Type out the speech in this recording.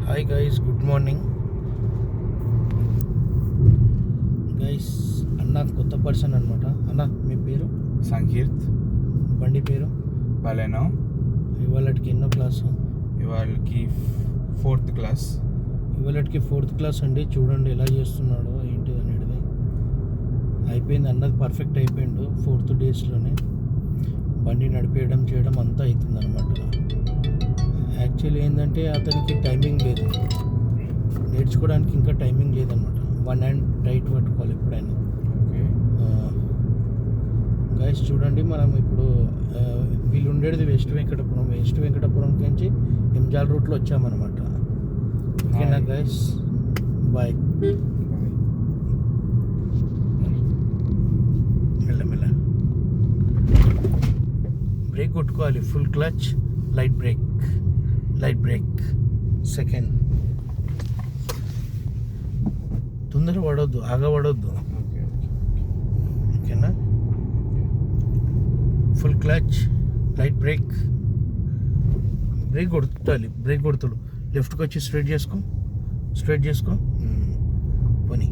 Hi guys, good morning guys. అన్న కొత్త person అనమాట. అన్న మీ పేరు? సంకీర్త్. బండి పేరు? బలెనో. ఇవాళకి ఎన్నో క్లాసు? ఇవాళకి 4th క్లాస్. ఇవాళకి 4th క్లాస్ అండి. చూడండి ఎలా చేస్తున్నాడో ఏంటి అనేది. అయిపోయింది అన్నది, పర్ఫెక్ట్ అయిపోయిండు 4th డేస్లోనే. బండి నడిపేయడం చేయడం అంతా అవుతుంది అనమాట. యాక్చువల్లీ ఏంటంటే అతనికి టైమింగ్ లేదు, నేర్చుకోవడానికి ఇంకా టైమింగ్ లేదనమాట. వన్ హ్యాండ్ టైట్ పట్టుకోవాలి ఎప్పుడైనా. గైస్ చూడండి, మనం ఇప్పుడు వీళ్ళు ఉండేది వెస్ట్ వెంకటపురం నుంచి ఎంజాల్ రూట్లో వచ్చామన్నమాట. ఓకేనా గైస్, బాయ్. మెల్ల బ్రేక్ కొట్టుకోవాలి. Full clutch, light brake second. తొందర పడొద్దు, ఆగబడొద్దు. ఓకేనా? ఫుల్ క్లచ్, లైట్ బ్రేక్ కొడుతాలి. బ్రేక్ కొడుతాడు. లెఫ్ట్కి వచ్చి స్ట్రైట్ చేసుకో. పోనీ.